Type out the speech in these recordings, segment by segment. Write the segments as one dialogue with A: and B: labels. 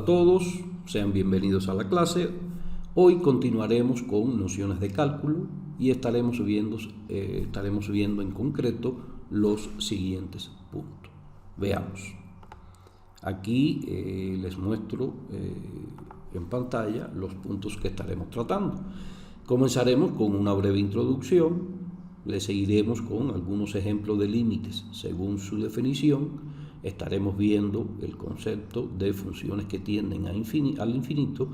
A: Hola a todos, sean bienvenidos a la clase. Hoy continuaremos con nociones de cálculo y estaremos viendo en concreto los siguientes puntos. Veamos. Aquí les muestro en pantalla los puntos que estaremos tratando. Comenzaremos con una breve introducción, le seguiremos con algunos ejemplos de límites según su definición. Estaremos viendo el concepto de funciones que tienden al infinito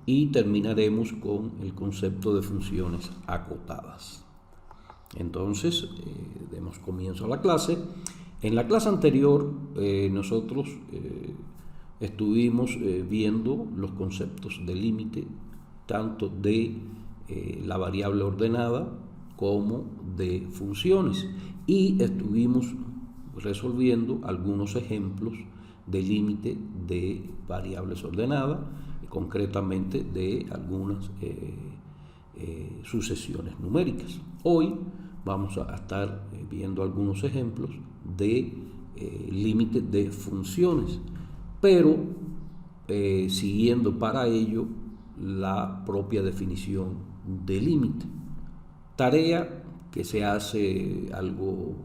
A: y terminaremos con el concepto de funciones acotadas. Entonces, demos comienzo a la clase. En la clase anterior nosotros estuvimos viendo los conceptos de límite, tanto de la variable ordenada como de funciones, y estuvimos resolviendo algunos ejemplos de límite de variables ordenadas, concretamente de algunas sucesiones numéricas. Hoy vamos a estar viendo algunos ejemplos de límite de funciones, pero siguiendo para ello la propia definición de límite. Tarea que se hace algo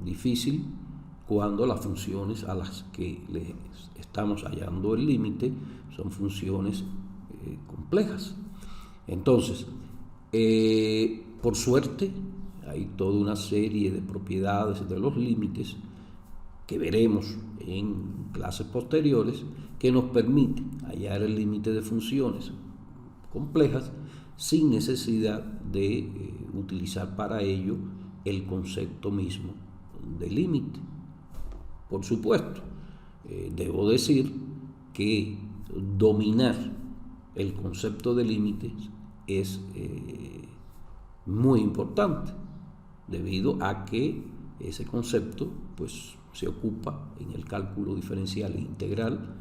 A: difícil cuando las funciones a las que les estamos hallando el límite son funciones complejas. Entonces, por suerte, hay toda una serie de propiedades de los límites que veremos en clases posteriores que nos permiten hallar el límite de funciones complejas sin necesidad de utilizar para ello el concepto mismo de límite. Por supuesto, debo decir que dominar el concepto de límites es muy importante, debido a que ese concepto pues, se ocupa en el cálculo diferencial e integral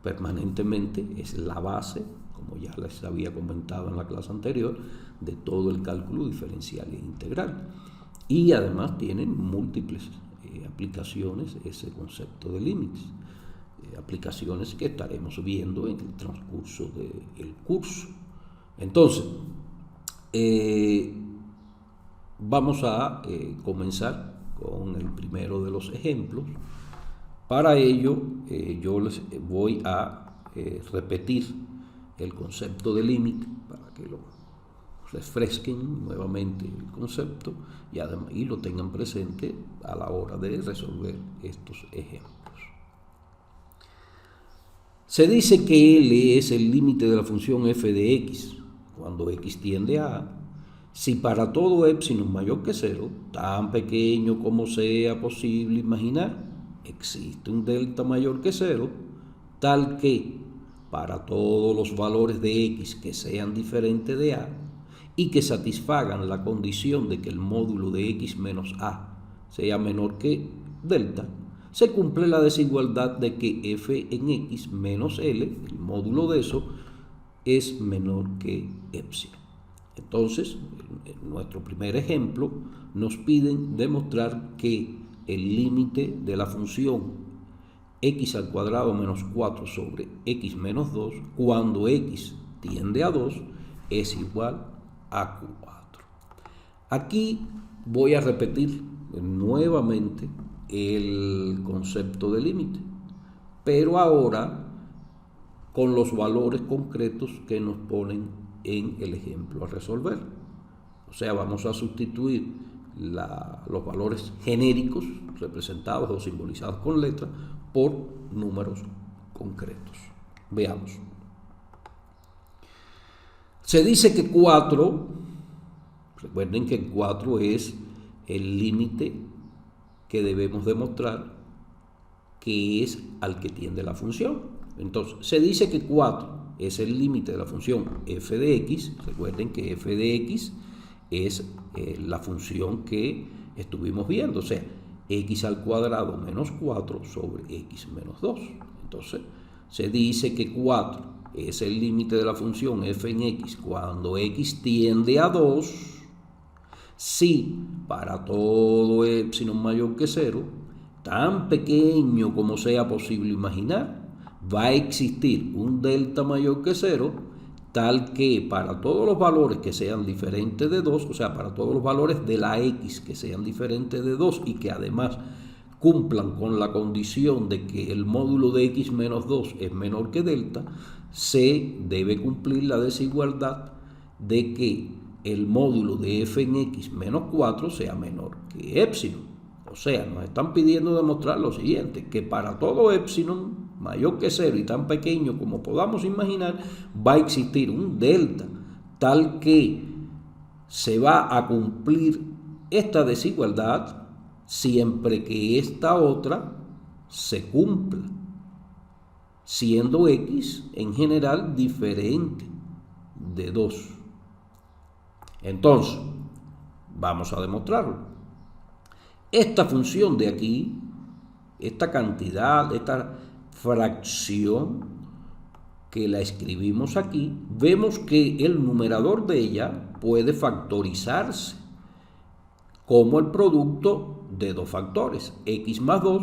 A: permanentemente, es la base, como ya les había comentado en la clase anterior, de todo el cálculo diferencial e integral. Y además tienen múltiples aplicaciones ese concepto de límites, aplicaciones que estaremos viendo en el transcurso del curso. Entonces, vamos a comenzar con el primero de los ejemplos. Para ello, yo les voy a repetir el concepto de límite para que lo refresquen nuevamente el concepto y lo tengan presente a la hora de resolver estos ejemplos. Se dice que L es el límite de la función f de x cuando x tiende a A, si para todo epsilon mayor que 0, tan pequeño como sea posible imaginar, existe un delta mayor que 0, tal que para todos los valores de x que sean diferentes de A y que satisfagan la condición de que el módulo de x menos A sea menor que delta, se cumple la desigualdad de que f en x menos L, el módulo de eso, es menor que epsilon. Entonces, en nuestro primer ejemplo, nos piden demostrar que el límite de la función x al cuadrado menos 4 sobre x menos 2, cuando x tiende a 2, es igual a 4. Aquí voy a repetir nuevamente el concepto de límite, pero ahora con los valores concretos que nos ponen en el ejemplo a resolver. O sea, vamos a sustituir los valores genéricos representados o simbolizados con letras por números concretos. Veamos. Se dice que 4, recuerden que 4 es el límite que debemos demostrar que es al que tiende la función. Entonces, se dice que 4 es el límite de la función f de x. Recuerden que f de x es la función que estuvimos viendo, o sea, x al cuadrado menos 4 sobre x menos 2. Entonces, se dice que 4 es el límite de la función f en x cuando x tiende a 2, si para todo epsilon mayor que 0, tan pequeño como sea posible imaginar, va a existir un delta mayor que 0, tal que para todos los valores que sean diferentes de 2, o sea, para todos los valores de la x que sean diferentes de 2 y que además cumplan con la condición de que el módulo de x menos 2 es menor que delta, se debe cumplir la desigualdad de que el módulo de f en x menos 4 sea menor que epsilon. O sea, nos están pidiendo demostrar lo siguiente, que para todo epsilon mayor que 0 y tan pequeño como podamos imaginar, va a existir un delta tal que se va a cumplir esta desigualdad siempre que esta otra se cumpla, siendo x en general diferente de 2. Entonces, vamos a demostrarlo. Esta función de aquí, esta cantidad, esta fracción que la escribimos aquí, vemos que el numerador de ella puede factorizarse como el producto de dos factores, x más 2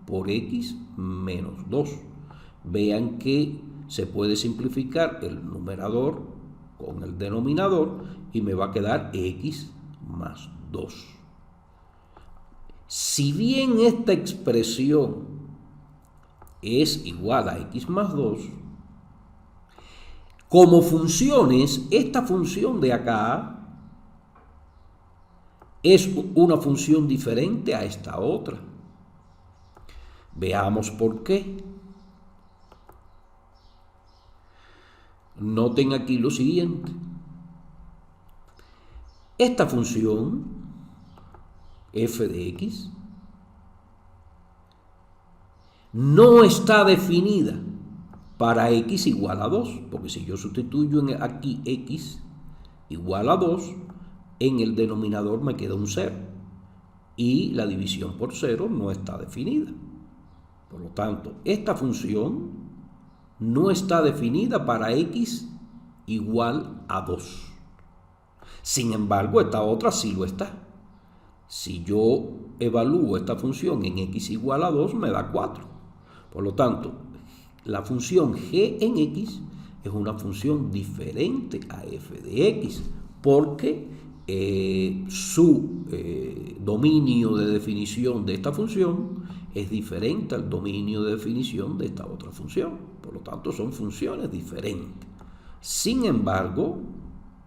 A: por x menos 2. Vean que se puede simplificar el numerador con el denominador y me va a quedar x más 2. Si bien esta expresión es igual a x más 2, como funciones, esta función de acá es una función diferente a esta otra. Veamos por qué. Noten aquí lo siguiente. Esta función f de x no está definida para x igual a 2, porque si yo sustituyo aquí x igual a 2, en el denominador me queda un 0 y la división por 0 no está definida. Por lo tanto, esta función no está definida para x igual a 2. Sin embargo, esta otra sí lo está. Si yo evalúo esta función en x igual a 2, me da 4. Por lo tanto, la función g en x es una función diferente a f de x, porque su dominio de definición de esta función es diferente al dominio de definición de esta otra función. Por lo tanto, son funciones diferentes. Sin embargo,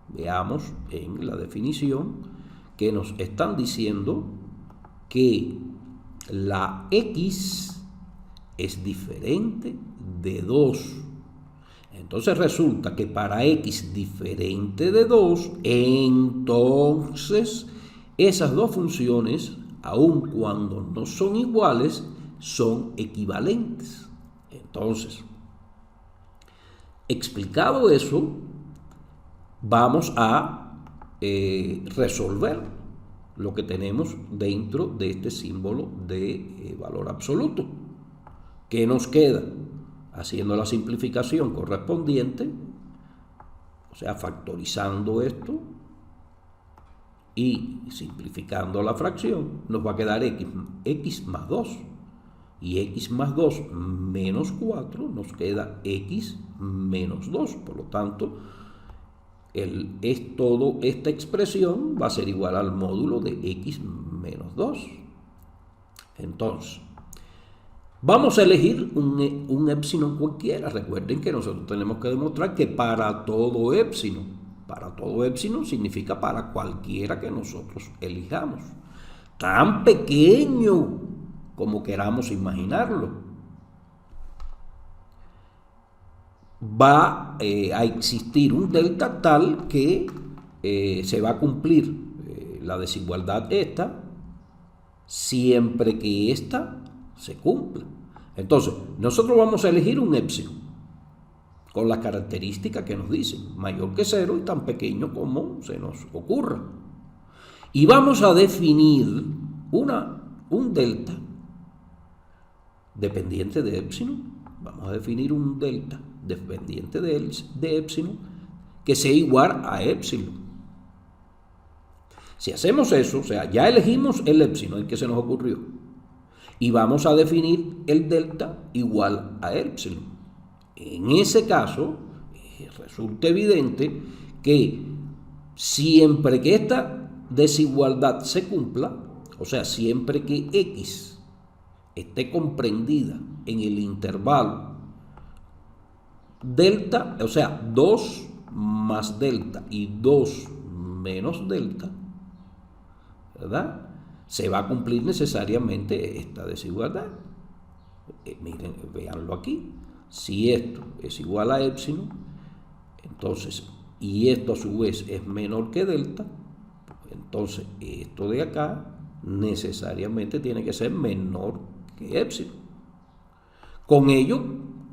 A: veamos en la definición que nos están diciendo que la x es diferente de 2. Entonces resulta que para x diferente de 2, entonces esas dos funciones, aun cuando no son iguales, son equivalentes. Entonces, explicado eso, vamos a resolver lo que tenemos dentro de este símbolo de valor absoluto. ¿Qué nos queda? Haciendo la simplificación correspondiente, o sea, factorizando esto y simplificando la fracción, nos va a quedar x más 2. Y x más 2 menos 4 nos queda x menos 2. Por lo tanto, toda esta expresión va a ser igual al módulo de x menos 2. Entonces, vamos a elegir un epsilon cualquiera. Recuerden que nosotros tenemos que demostrar que para todo epsilon significa para cualquiera que nosotros elijamos, tan pequeño como queramos imaginarlo. Va a existir un delta tal que se va a cumplir la desigualdad esta siempre que esta se cumpla. Entonces, nosotros vamos a elegir un epsilon con las características que nos dicen, mayor que 0 y tan pequeño como se nos ocurra. Y vamos a definir un delta dependiente de epsilon. Vamos a definir un delta dependiente de epsilon que sea igual a epsilon. Si hacemos eso, o sea, ya elegimos el epsilon, el que se nos ocurrió, y vamos a definir el delta igual a epsilon. En ese caso, resulta evidente que siempre que esta desigualdad se cumpla, o sea, siempre que x esté comprendida en el intervalo delta, o sea, 2 más delta y 2 menos delta, ¿verdad? Se va a cumplir necesariamente esta desigualdad. Miren, véanlo aquí. Si esto es igual a epsilon, entonces, y esto a su vez es menor que delta, entonces esto de acá necesariamente tiene que ser menor que epsilon. Con ello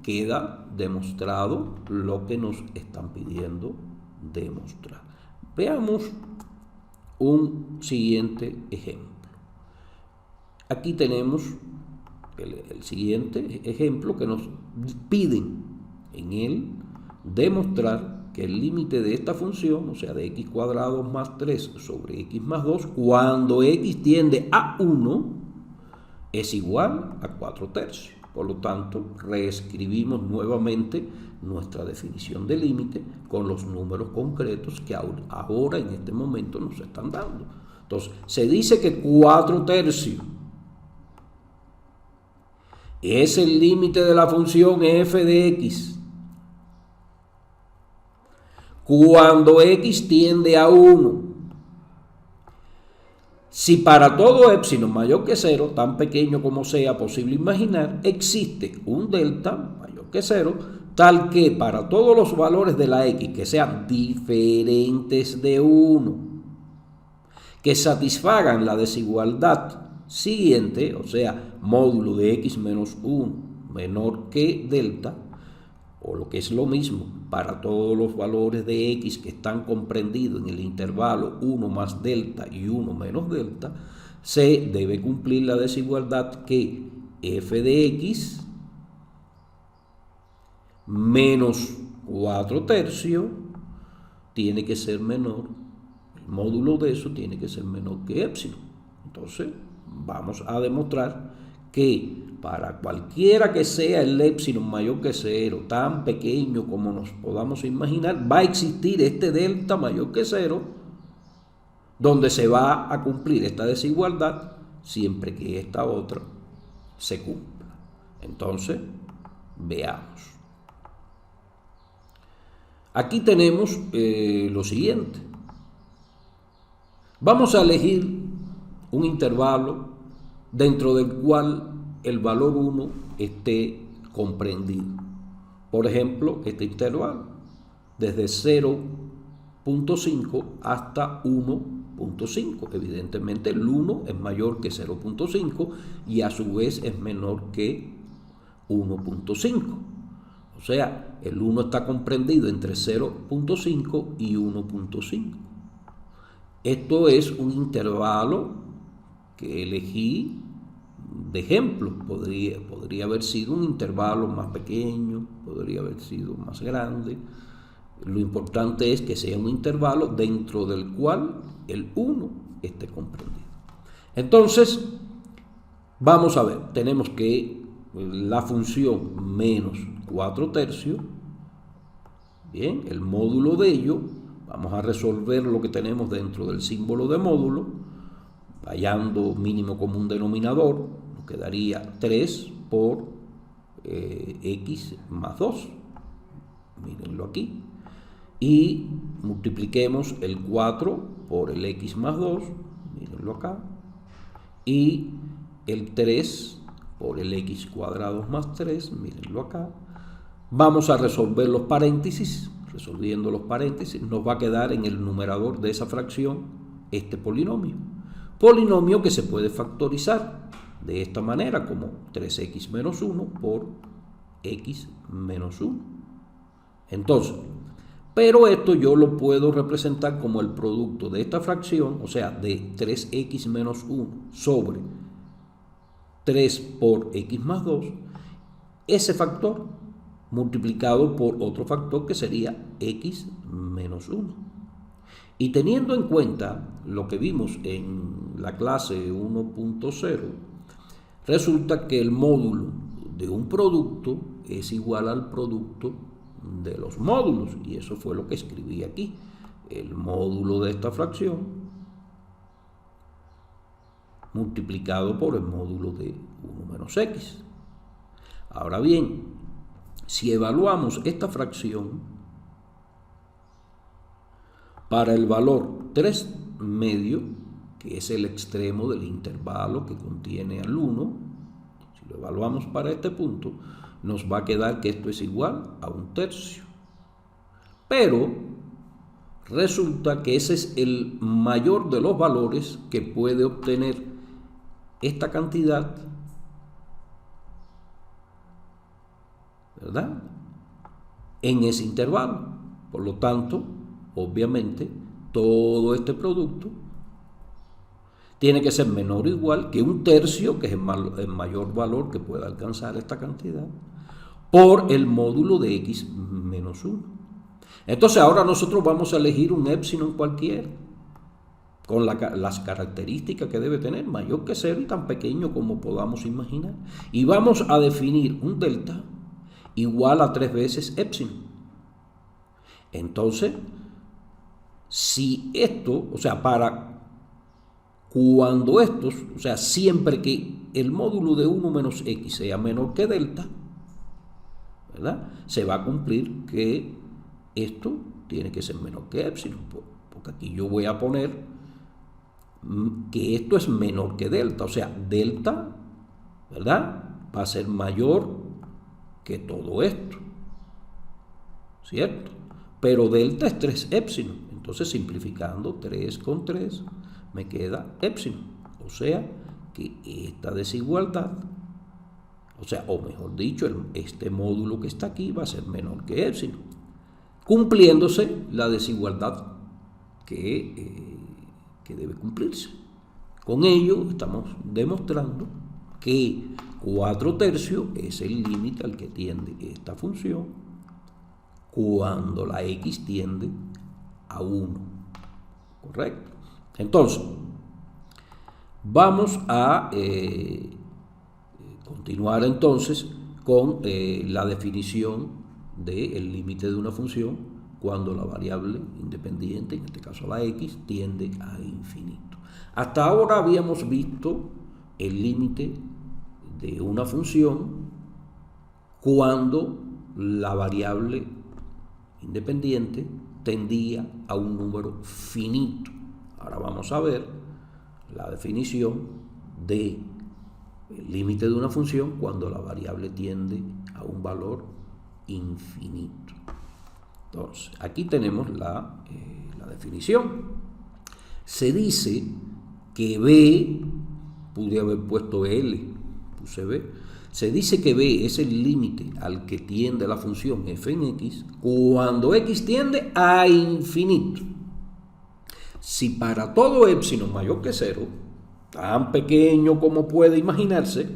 A: queda demostrado lo que nos están pidiendo demostrar. Veamos un siguiente ejemplo. Aquí tenemos el siguiente ejemplo que nos piden en él demostrar que el límite de esta función, o sea, de x cuadrado más 3 sobre x más 2, cuando x tiende a 1, es igual a 4 tercios. Por lo tanto, reescribimos nuevamente nuestra definición de límite con los números concretos que ahora en este momento nos están dando. Entonces, se dice que 4 tercios es el límite de la función f de x cuando x tiende a 1. Si para todo epsilon mayor que 0, tan pequeño como sea posible imaginar, existe un delta mayor que 0, tal que para todos los valores de la x que sean diferentes de 1, que satisfagan la desigualdad siguiente, o sea, módulo de x menos 1 menor que delta, o lo que es lo mismo, para todos los valores de x que están comprendidos en el intervalo 1 más delta y 1 menos delta, se debe cumplir la desigualdad que f de x menos 4 tercios tiene que ser menor, el módulo de eso tiene que ser menor que epsilon. Entonces, vamos a demostrar que para cualquiera que sea el epsilon mayor que 0, tan pequeño como nos podamos imaginar, va a existir este delta mayor que 0, donde se va a cumplir esta desigualdad siempre que esta otra se cumpla. Entonces, veamos. Aquí tenemos lo siguiente. Vamos a elegir un intervalo dentro del cual el valor 1 esté comprendido. Por ejemplo, este intervalo, desde 0.5 hasta 1.5. Evidentemente el 1 es mayor que 0.5 y a su vez es menor que 1.5. O sea, el 1 está comprendido entre 0.5 y 1.5. Esto es un intervalo que elegí de ejemplo. Podría haber sido un intervalo más pequeño, podría haber sido más grande. Lo importante es que sea un intervalo dentro del cual el 1 esté comprendido. Entonces, vamos a ver, tenemos que la función menos 4 tercios, bien, el módulo de ello, vamos a resolver lo que tenemos dentro del símbolo de módulo, hallando mínimo común denominador, nos quedaría 3 por x más 2, mírenlo aquí, y multipliquemos el 4 por el x más 2, mírenlo acá, y el 3 por el x cuadrado más 3, mírenlo acá. Vamos a resolver los paréntesis. Resolviendo los paréntesis, nos va a quedar en el numerador de esa fracción este polinomio. Polinomio que se puede factorizar de esta manera, como 3x menos 1 por x menos 1. Entonces, pero esto yo lo puedo representar como el producto de esta fracción, o sea, de 3x menos 1 sobre 3 por x más 2, ese factor multiplicado por otro factor que sería x menos 1. Y teniendo en cuenta lo que vimos en la clase 1.0, Resulta que el módulo de un producto es igual al producto de los módulos, y eso fue lo que escribí aquí. El módulo de esta fracción multiplicado por el módulo de 1 menos x. Ahora bien, si evaluamos esta fracción para el valor 3 medio, que es el extremo del intervalo que contiene al 1, si lo evaluamos para este punto, nos va a quedar que esto es igual a 1/3. Pero resulta que ese es el mayor de los valores que puede obtener esta cantidad, ¿verdad?, en ese intervalo. Por lo tanto, obviamente, todo este producto tiene que ser menor o igual que 1/3, que es el mayor valor que pueda alcanzar esta cantidad, por el módulo de x menos 1. Entonces ahora nosotros vamos a elegir un épsilon cualquiera, con las características que debe tener, mayor que 0 y tan pequeño como podamos imaginar. Y vamos a definir un delta igual a 3 veces épsilon. Entonces, si esto, o sea, cuando estos, o sea, siempre que el módulo de 1 menos x sea menor que delta, ¿verdad?, se va a cumplir que esto tiene que ser menor que épsilon, porque aquí yo voy a poner que esto es menor que delta, o sea, delta, ¿verdad?, va a ser mayor que todo esto, ¿cierto? Pero delta es 3 épsilon, entonces simplificando 3 con 3 me queda épsilon, o sea que esta desigualdad, o sea, o mejor dicho, este módulo que está aquí va a ser menor que épsilon, cumpliéndose la desigualdad que debe cumplirse. Con ello estamos demostrando que 4/3 es el límite al que tiende esta función cuando la x tiende a 1. ¿Correcto? Entonces, vamos a continuar entonces con la definición del límite de una función cuando la variable independiente, en este caso la x, tiende a infinito. Hasta ahora habíamos visto el límite de una función cuando la variable independiente tendía a un número finito. Ahora vamos a ver la definición del límite de una función cuando la variable tiende a un valor infinito. Entonces, aquí tenemos la definición. Se dice que B, pude haber puesto L, puse B, se dice que B es el límite al que tiende la función f en x cuando x tiende a infinito. Si para todo épsilon mayor que 0, tan pequeño como puede imaginarse,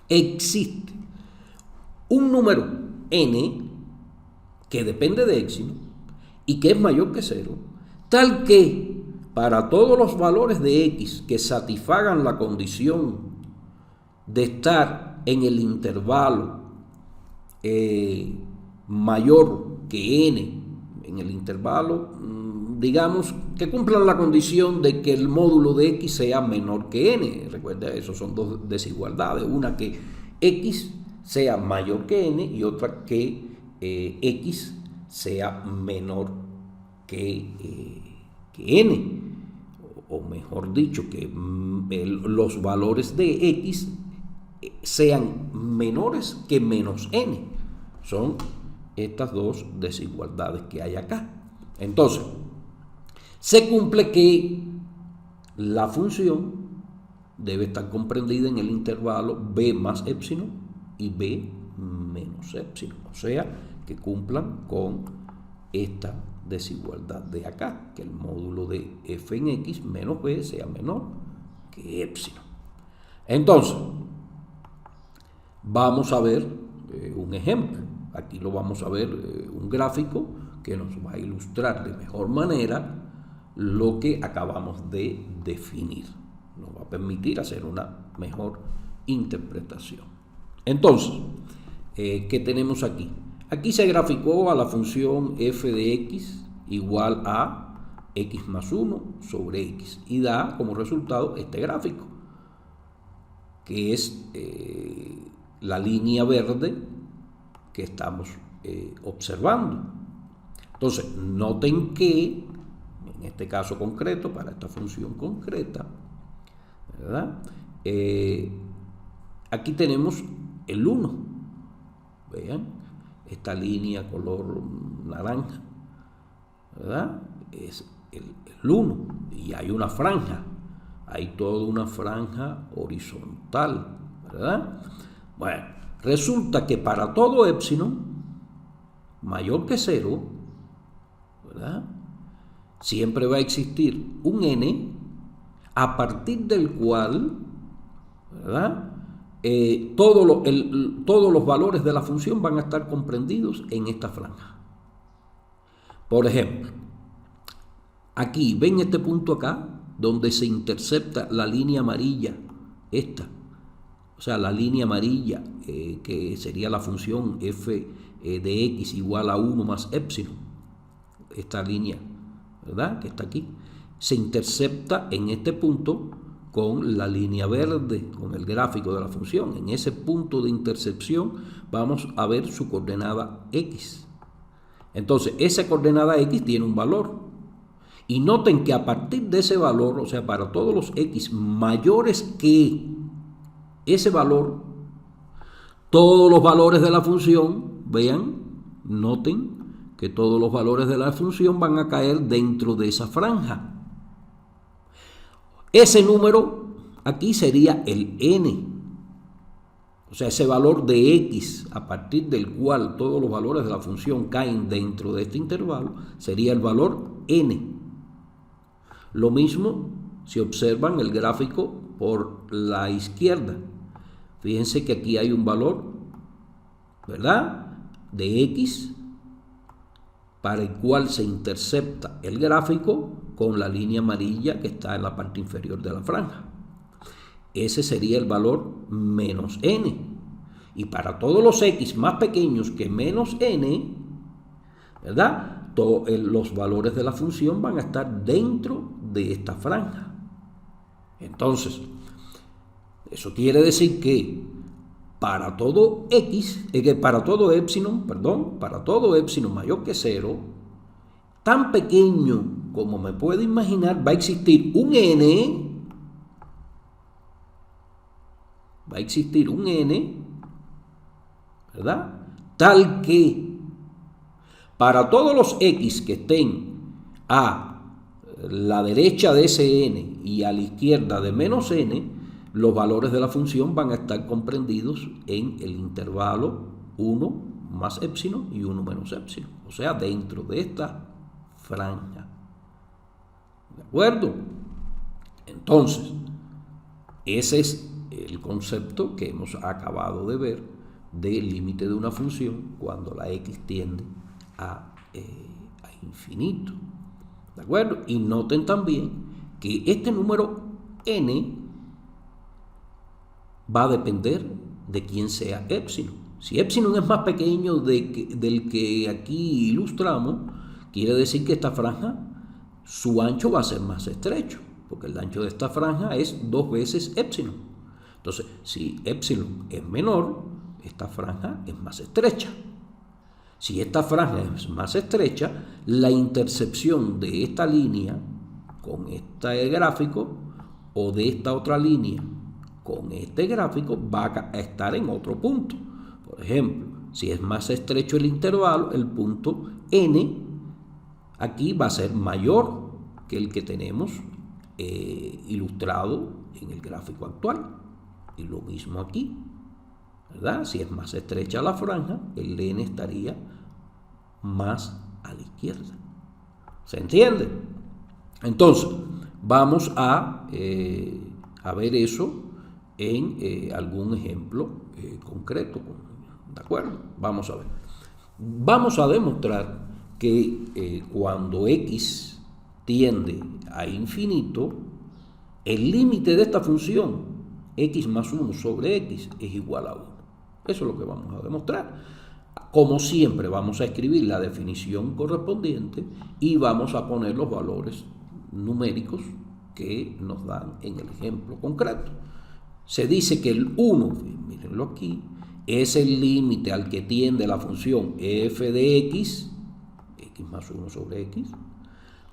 A: existe un número n que depende de épsilon y que es mayor que 0, tal que para todos los valores de x que satisfagan la condición de estar en el intervalo mayor que n, en el intervalo, digamos, que cumplan la condición de que el módulo de x sea menor que n. Recuerda, eso son dos desigualdades, una que x sea mayor que n y otra que x sea menor que n, o mejor dicho, que los valores de x sean menores que menos n. Son estas dos desigualdades que hay acá. Entonces, se cumple que la función debe estar comprendida en el intervalo b más épsilon y b menos épsilon, o sea, que cumplan con esta desigualdad de acá, que el módulo de f en x menos b sea menor que épsilon. Entonces, vamos a ver un ejemplo. Aquí lo vamos a ver, un gráfico que nos va a ilustrar de mejor manera lo que acabamos de definir. Nos va a permitir hacer una mejor interpretación. Entonces, ¿qué tenemos aquí? Aquí se graficó a la función f de x igual a x más 1 sobre x y da como resultado este gráfico, que es la línea verde que estamos observando. Entonces, noten que en este caso concreto, para esta función concreta, ¿verdad? Aquí tenemos el 1. Vean, esta línea color naranja, ¿verdad? Es el 1 y hay una franja, hay toda una franja horizontal, ¿verdad? Bueno, resulta que para todo épsilon mayor que 0, ¿verdad?, siempre va a existir un n a partir del cual, ¿verdad?, todos los valores de la función van a estar comprendidos en esta franja. Por ejemplo, aquí, ven este punto acá, donde se intercepta la línea amarilla, esta, o sea, la línea amarilla, que sería la función f de x igual a 1 más épsilon, esta línea, ¿verdad?, que está aquí, se intercepta en este punto con la línea verde, con el gráfico de la función. En ese punto de intercepción vamos a ver su coordenada x. Entonces, esa coordenada x tiene un valor. Y noten que a partir de ese valor, o sea, para todos los x mayores que ese valor, todos los valores de la función, vean, noten que todos los valores de la función van a caer dentro de esa franja. Ese número aquí sería el n, o sea, ese valor de x a partir del cual todos los valores de la función caen dentro de este intervalo sería el valor n. Lo mismo si observan el gráfico por la izquierda. Fíjense que aquí hay un valor, ¿verdad?, de x para el cual se intercepta el gráfico con la línea amarilla que está en la parte inferior de la franja. Ese sería el valor menos n. Y para todos los x más pequeños que menos n, ¿verdad?, los valores de la función van a estar dentro de esta franja. Entonces, eso quiere decir que para todo para todo épsilon mayor que 0, tan pequeño como me puedo imaginar, va a existir un n, ¿verdad?, tal que para todos los x que estén a la derecha de ese n y a la izquierda de menos n, los valores de la función van a estar comprendidos en el intervalo 1 más épsilon y 1 menos épsilon, o sea, dentro de esta franja. ¿De acuerdo? Entonces, ese es el concepto que hemos acabado de ver del límite de una función cuando la x tiende a infinito. ¿De acuerdo? Y noten también que este número n va a depender de quién sea épsilon. Si épsilon es más pequeño del que aquí ilustramos, quiere decir que esta franja, su ancho va a ser más estrecho, porque el ancho de esta franja es 2 veces épsilon. Entonces, si épsilon es menor, esta franja es más estrecha. Si esta franja es más estrecha, la intercepción de esta línea con este gráfico o de esta otra línea con este gráfico va a estar en otro punto. Por ejemplo, si es más estrecho el intervalo, el punto n aquí va a ser mayor que el que tenemos ilustrado en el gráfico actual. Y lo mismo aquí, ¿verdad? Si es más estrecha la franja, el n estaría más a la izquierda. ¿Se entiende? Entonces, vamos a ver eso en algún ejemplo concreto. ¿De acuerdo? Vamos a ver. Vamos a demostrar que cuando x tiende a infinito, el límite de esta función x más 1 sobre x es igual a 1. Eso es lo que vamos a demostrar. Como siempre, vamos a escribir la definición correspondiente y vamos a poner los valores numéricos que nos dan en el ejemplo concreto. Se dice que el 1, mírenlo aquí, es el límite al que tiende la función f de x más 1 sobre x,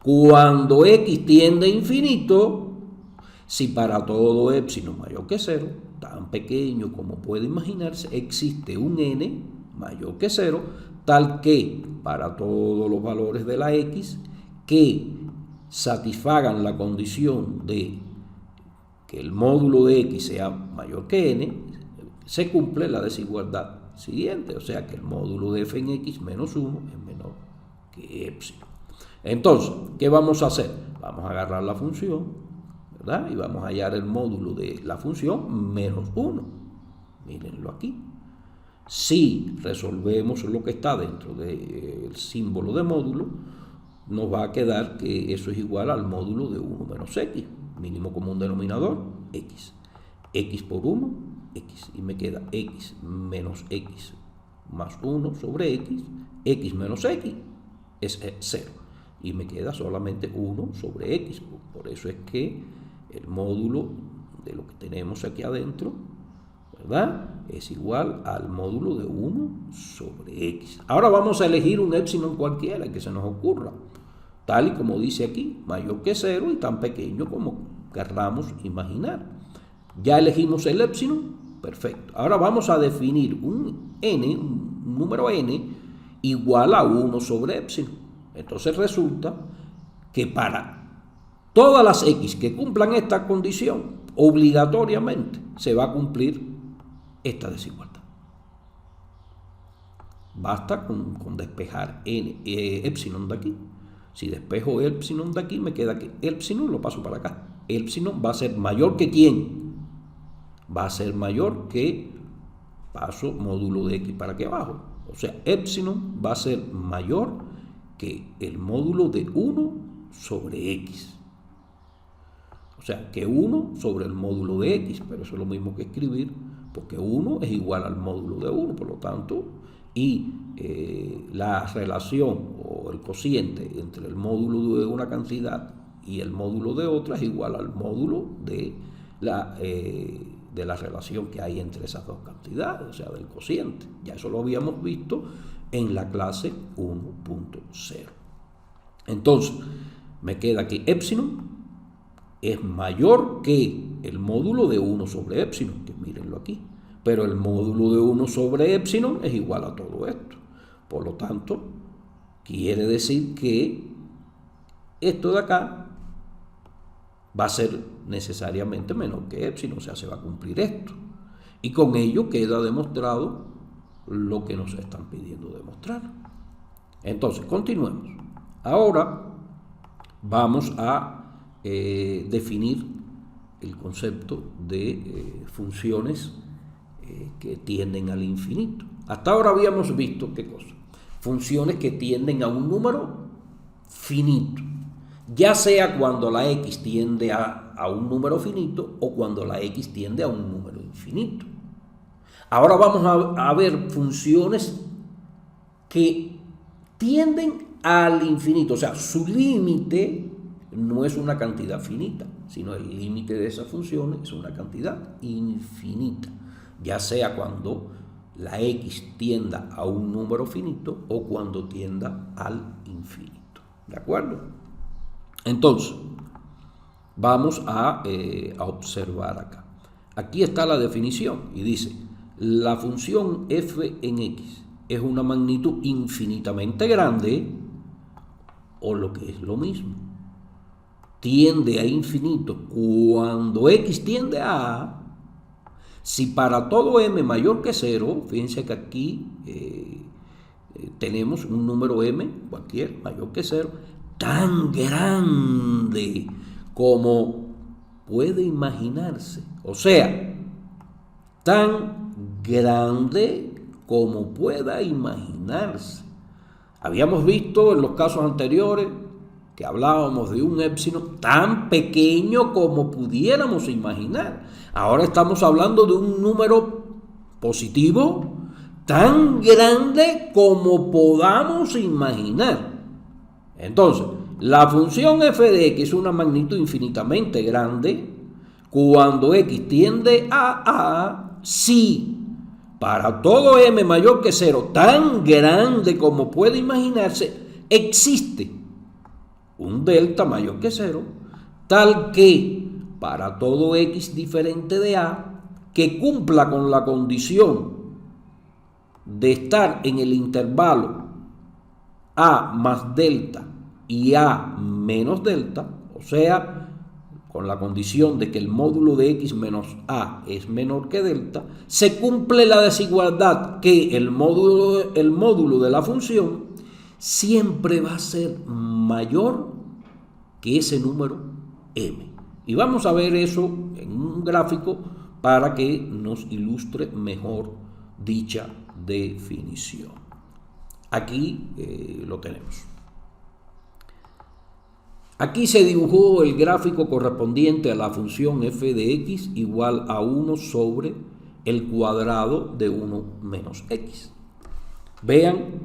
A: cuando x tiende a infinito, si para todo epsilon mayor que 0, tan pequeño como puede imaginarse, existe un n mayor que 0, tal que para todos los valores de la x que satisfagan la condición de que el módulo de x sea mayor que n, se cumple la desigualdad siguiente, o sea que el módulo de f en x menos 1 es menor que epsilon. Entonces, ¿qué vamos a hacer? Vamos a agarrar la función, ¿verdad? Y vamos a hallar el módulo de la función menos 1. Mírenlo aquí. Si resolvemos lo que está dentro del símbolo de módulo, nos va a quedar que eso es igual al módulo de 1 menos x, mínimo común denominador, x. X por 1, x. Y me queda x menos x más 1 sobre x menos x es 0. Y me queda solamente 1 sobre x. Por eso es que el módulo de lo que tenemos aquí adentro, ¿verdad?, es igual al módulo de 1 sobre x. Ahora vamos a elegir un epsilon cualquiera que se nos ocurra, tal y como dice aquí, mayor que 0 y tan pequeño como querramos imaginar. Ya elegimos el epsilon, perfecto. Ahora vamos a definir un n, un número n, igual a 1 sobre epsilon. Entonces resulta que para todas las x que cumplan esta condición, obligatoriamente se va a cumplir esta desigualdad. Basta con despejar epsilon de aquí. Si despejo epsilon de aquí, me queda que epsilon lo paso para acá. Epsilon va a ser mayor que ¿quién? Va a ser mayor que, paso módulo de x para aquí abajo. O sea, epsilon va a ser mayor que el módulo de 1 sobre x. O sea, que 1 sobre el módulo de x, pero eso es lo mismo que escribir, porque 1 es igual al módulo de 1, por lo tanto, y la relación o el cociente entre el módulo de una cantidad y el módulo de otra es igual al módulo de la relación que hay entre esas dos cantidades, o sea, del cociente. Ya eso lo habíamos visto en la clase 1.0. Entonces, me queda que epsilon es mayor que el módulo de 1 sobre epsilon, que mírenlo aquí. Pero el módulo de 1 sobre epsilon es igual a todo esto. Por lo tanto, quiere decir que esto de acá va a ser necesariamente menor que epsilon, o sea, se va a cumplir esto. Y con ello queda demostrado lo que nos están pidiendo demostrar. Entonces, continuemos. Ahora vamos a definir el concepto de funciones que tienden al infinito. Hasta ahora habíamos visto, ¿qué cosa? Funciones que tienden a un número finito, ya sea cuando la x tiende a un número finito o cuando la x tiende a un número infinito. Ahora vamos a ver funciones que tienden al infinito, o sea, su límite no es una cantidad finita, sino el límite de esa función es una cantidad infinita, ya sea cuando la x tienda a un número finito o cuando tienda al infinito. ¿De acuerdo? Entonces, vamos a observar acá. Aquí está la definición y dice: la función f en x es una magnitud infinitamente grande, o lo que es lo mismo, tiende a infinito cuando x tiende a A, si para todo m mayor que 0, fíjense que aquí tenemos un número m, cualquier, mayor que 0, tan grande como puede imaginarse. O sea, tan grande como pueda imaginarse. Habíamos visto en los casos anteriores que hablábamos de un épsilon tan pequeño como pudiéramos imaginar. Ahora estamos hablando de un número positivo tan grande como podamos imaginar. Entonces, la función f de x es una magnitud infinitamente grande cuando x tiende a si para todo m mayor que 0, tan grande como puede imaginarse, existe un delta mayor que 0, tal que para todo x diferente de a, que cumpla con la condición de estar en el intervalo a más delta y a menos delta, o sea, con la condición de que el módulo de x menos a es menor que delta, se cumple la desigualdad que el módulo de la función siempre va a ser mayor que ese número m. Y vamos a ver eso en un gráfico para que nos ilustre mejor dicha definición. Aquí lo tenemos. Aquí se dibujó el gráfico correspondiente a la función f de x igual a 1 sobre el cuadrado de 1 menos x. Vean,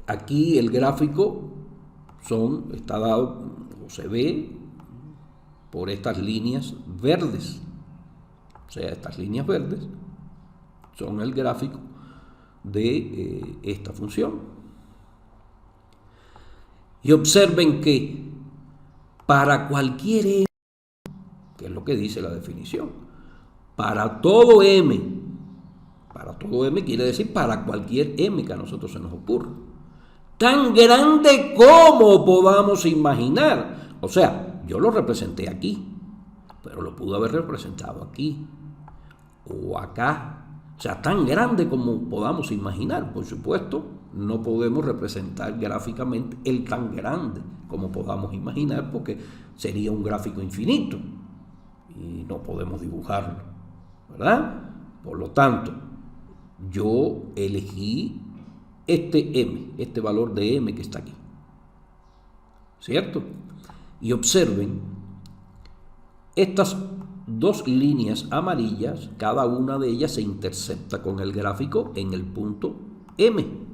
A: aquí el gráfico está dado o se ve por estas líneas verdes. O sea, estas líneas verdes son el gráfico de esta función. Y observen que para cualquier m, que es lo que dice la definición, para todo m quiere decir para cualquier m que a nosotros se nos ocurra, tan grande como podamos imaginar. O sea, yo lo representé aquí, pero lo pude haber representado aquí o acá. O sea, tan grande como podamos imaginar. Por supuesto, no podemos representar gráficamente el tan grande como podamos imaginar porque sería un gráfico infinito y no podemos dibujarlo, ¿verdad? Por lo tanto, yo elegí este valor de m que está aquí, ¿cierto? Y observen estas dos líneas amarillas, cada una de ellas se intercepta con el gráfico en el punto m.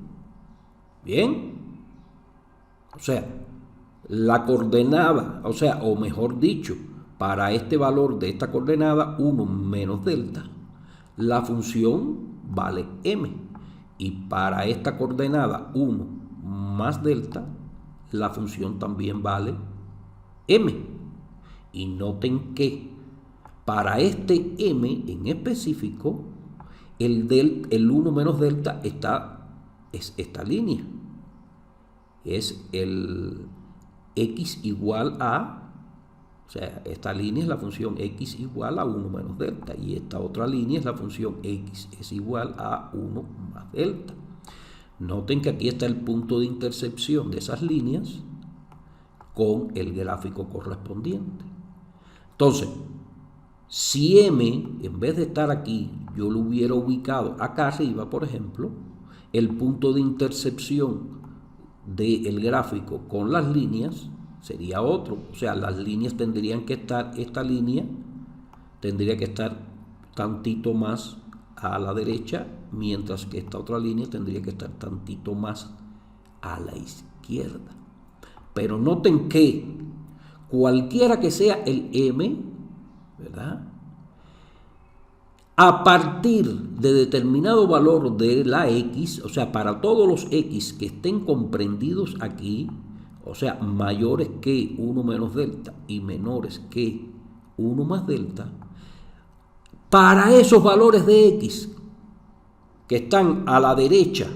A: ¿Bien? O sea, la coordenada, o mejor dicho, para este valor de esta coordenada 1 menos delta, la función vale m. Y para esta coordenada 1 más delta, la función también vale m. Y noten que para este m en específico, el 1 menos delta es esta línea. Es el x igual a, o sea, esta línea es la función x igual a 1 menos delta. Y esta otra línea es la función x es igual a 1 más delta. Noten que aquí está el punto de intersección de esas líneas con el gráfico correspondiente. Entonces, si m, en vez de estar aquí, yo lo hubiera ubicado acá arriba, por ejemplo, el punto de intersección del gráfico con las líneas sería otro. O sea, las líneas tendrían que estar, esta línea tendría que estar tantito más a la derecha, mientras que esta otra línea tendría que estar tantito más a la izquierda. Pero noten que cualquiera que sea el m, ¿verdad?, a partir de determinado valor de la x, o sea, para todos los x que estén comprendidos aquí, o sea, mayores que 1 menos delta y menores que 1 más delta, para esos valores de x que están a la derecha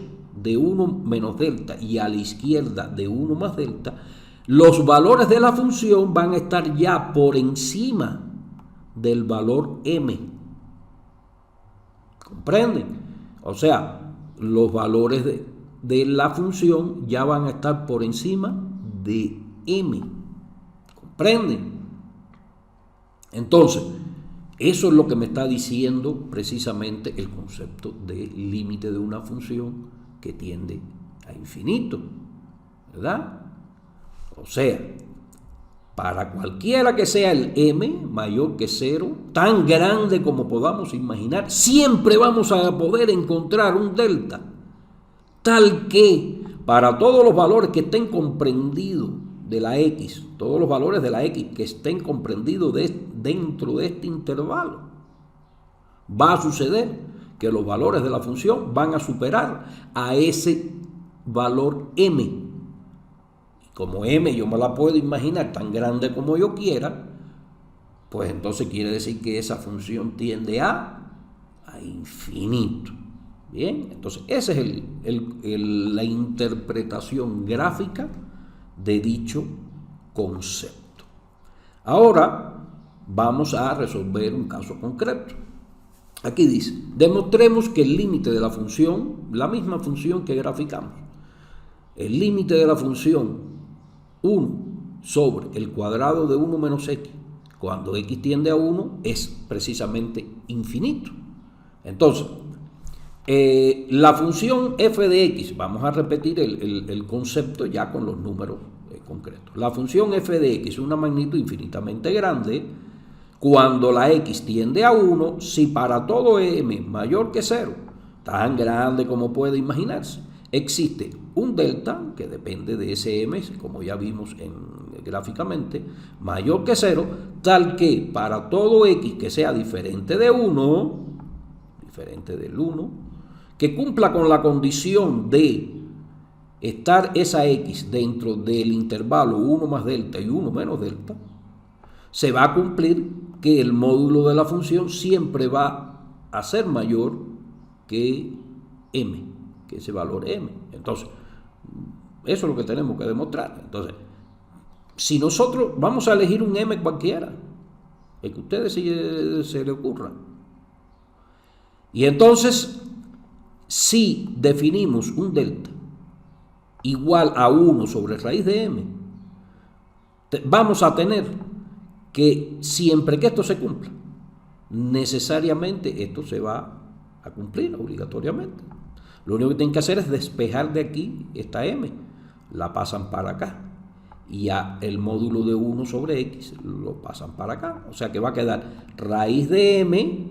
A: de 1 menos delta y a la izquierda de 1 más delta, los valores de la función van a estar ya por encima del valor m. ¿Comprenden? O sea, los valores de la función ya van a estar por encima de m. ¿Comprenden? Entonces, eso es lo que me está diciendo precisamente el concepto de límite de una función que tiende a infinito, ¿verdad? O sea, para cualquiera que sea el m mayor que 0, tan grande como podamos imaginar, siempre vamos a poder encontrar un delta tal que para todos los valores que estén comprendidos de la x, todos los valores de la x que estén comprendidos dentro de este intervalo, va a suceder que los valores de la función van a superar a ese valor m. Como m yo me la puedo imaginar tan grande como yo quiera, pues entonces quiere decir que esa función tiende a infinito. Bien, entonces esa es la interpretación gráfica de dicho concepto. Ahora vamos a resolver un caso concreto. Aquí dice, demostremos que el límite de la función, la misma función que graficamos, el límite de la función 1 sobre el cuadrado de 1 menos x, cuando x tiende a 1, es precisamente infinito. Entonces, la función f de x, vamos a repetir el concepto ya con los números concretos. La función f de x es una magnitud infinitamente grande cuando la x tiende a 1 si para todo m mayor que 0, tan grande como puede imaginarse, existe un delta que depende de ese m, como ya vimos gráficamente, mayor que 0, tal que para todo x que sea diferente de 1, diferente del 1, que cumpla con la condición de estar esa x dentro del intervalo 1 más delta y 1 menos delta, se va a cumplir que el módulo de la función siempre va a ser mayor que m, que ese valor m. Entonces, eso es lo que tenemos que demostrar. Entonces, si nosotros vamos a elegir un m cualquiera, el que a ustedes se le ocurra, y entonces, si definimos un delta igual a 1 sobre raíz de m, vamos a tener que siempre que esto se cumpla, necesariamente esto se va a cumplir obligatoriamente. Lo único que tienen que hacer es despejar de aquí esta m, la pasan para acá, y ya el módulo de 1 sobre x lo pasan para acá. O sea que va a quedar raíz de m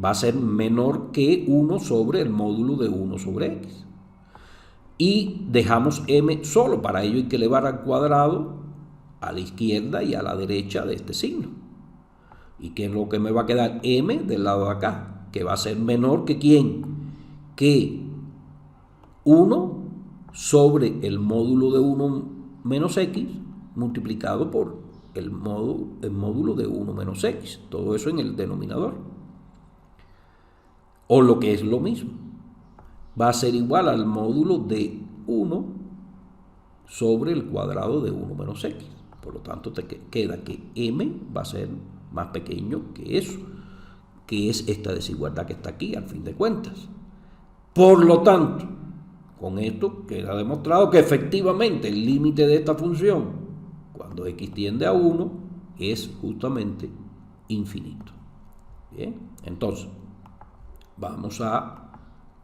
A: va a ser menor que 1 sobre el módulo de 1 sobre x. Y dejamos m solo, para ello hay que elevar al cuadrado a la izquierda y a la derecha de este signo. ¿Y qué es lo que me va a quedar? M del lado de acá, que va a ser menor que ¿quién? Que 1 sobre el módulo de 1 menos x multiplicado por el módulo de 1 menos x. Todo eso en el denominador. O lo que es lo mismo, va a ser igual al módulo de 1 sobre el cuadrado de 1 menos x. Por lo tanto, te queda que m va a ser más pequeño que eso, que es esta desigualdad que está aquí, al fin de cuentas. Por lo tanto, con esto queda demostrado que efectivamente el límite de esta función, cuando x tiende a 1, es justamente infinito. Bien, entonces, vamos a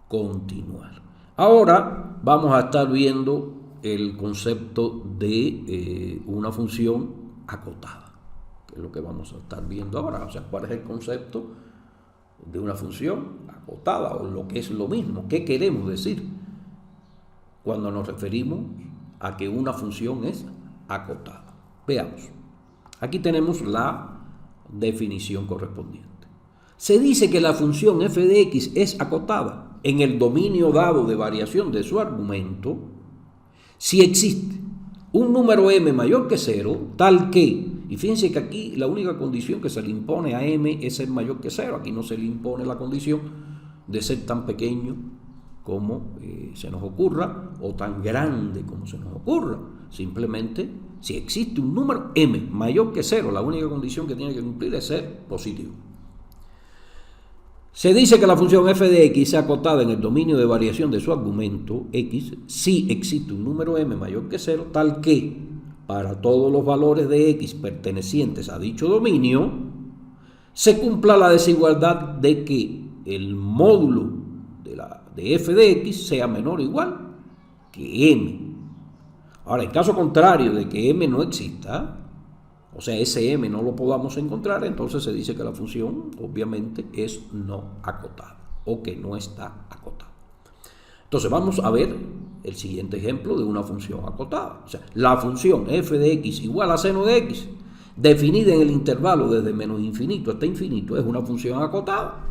A: continuar. Ahora vamos a estar viendo el concepto de una función acotada, que es lo que vamos a estar viendo ahora. O sea, ¿cuál es el concepto de una función acotada, o lo que es lo mismo? ¿Qué queremos decir cuando nos referimos a que una función es acotada? Veamos. Aquí tenemos la definición correspondiente. Se dice que la función f de x es acotada en el dominio dado de variación de su argumento si existe un número m mayor que 0, tal que, y fíjense que aquí la única condición que se le impone a m es ser mayor que 0, aquí no se le impone la condición de ser tan pequeño como se nos ocurra, o tan grande como se nos ocurra. Simplemente, si existe un número m mayor que 0, la única condición que tiene que cumplir es ser positivo. Se dice que la función f de x es acotada en el dominio de variación de su argumento x si existe un número m mayor que 0, tal que para todos los valores de x pertenecientes a dicho dominio se cumpla la desigualdad de que el módulo de f de x sea menor o igual que m. Ahora, en caso contrario de que m no exista, o sea, ese m no lo podamos encontrar, entonces se dice que la función obviamente es no acotada o que no está acotada. Entonces vamos a ver el siguiente ejemplo de una función acotada. O sea, la función f de x igual a seno de x, definida en el intervalo desde menos infinito hasta infinito, es una función acotada.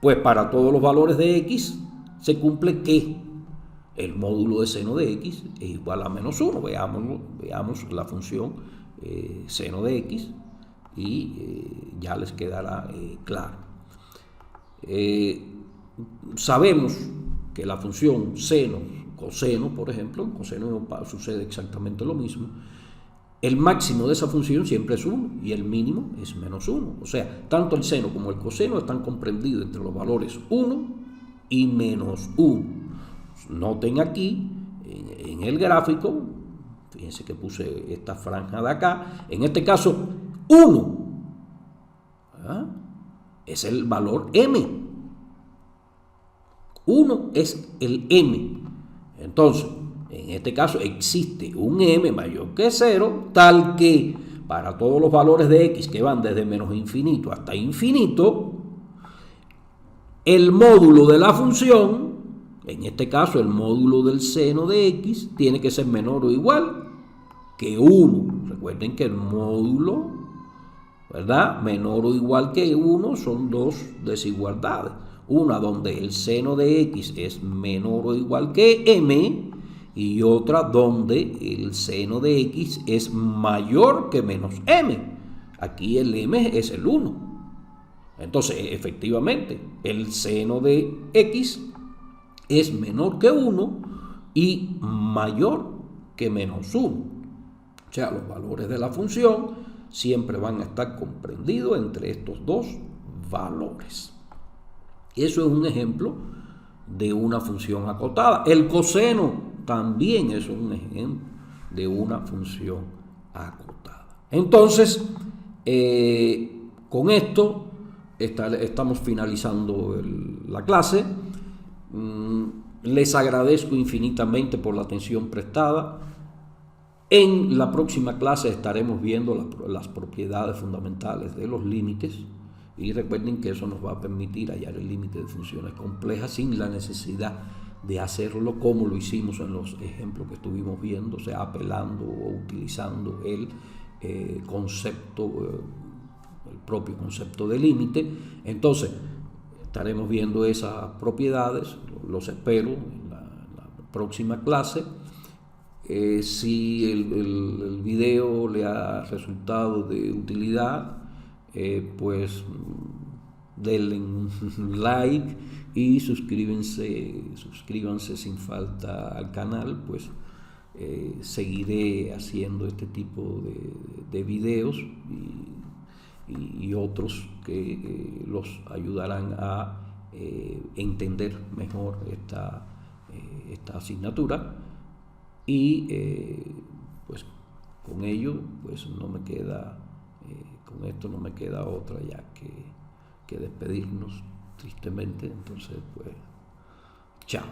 A: Pues para todos los valores de x se cumple que el módulo de seno de x es igual a menos 1. Veamos la función seno de x y ya les quedará claro. Sabemos que la función seno, coseno, por ejemplo, en coseno sucede exactamente lo mismo. El máximo de esa función siempre es 1 y el mínimo es menos 1. O sea, tanto el seno como el coseno están comprendidos entre los valores 1 y menos 1. Noten aquí en el gráfico, fíjense que puse esta franja de acá, en este caso 1 es el valor m. 1 es el m. Entonces, en este caso existe un m mayor que 0, tal que para todos los valores de x que van desde menos infinito hasta infinito, el módulo de la función, en este caso el módulo del seno de x, tiene que ser menor o igual que 1. Recuerden que el módulo, ¿verdad?, menor o igual que 1 son dos desigualdades. Una donde el seno de x es menor o igual que m y otra donde el seno de x es mayor que menos m. Aquí el m es el 1. Entonces, efectivamente, el seno de x es menor que 1 y mayor que menos 1. O sea, los valores de la función siempre van a estar comprendidos entre estos dos valores. Eso es un ejemplo de una función acotada. El coseno también es un ejemplo de una función acotada. Entonces, con esto estamos finalizando la clase. Les agradezco infinitamente por la atención prestada. En la próxima clase estaremos viendo las propiedades fundamentales de los límites. Y recuerden que eso nos va a permitir hallar el límite de funciones complejas sin la necesidad de hacerlo como lo hicimos en los ejemplos que estuvimos viendo, o sea, apelando o utilizando el propio concepto de límite. Entonces, estaremos viendo esas propiedades, los espero en la próxima clase. Si el video le ha resultado de utilidad, pues denle un like y suscríbanse sin falta al canal, pues seguiré haciendo este tipo de videos y otros que los ayudarán a entender mejor esta asignatura y pues con ello pues con esto no me queda otra ya que despedirnos tristemente. Entonces, pues, chao.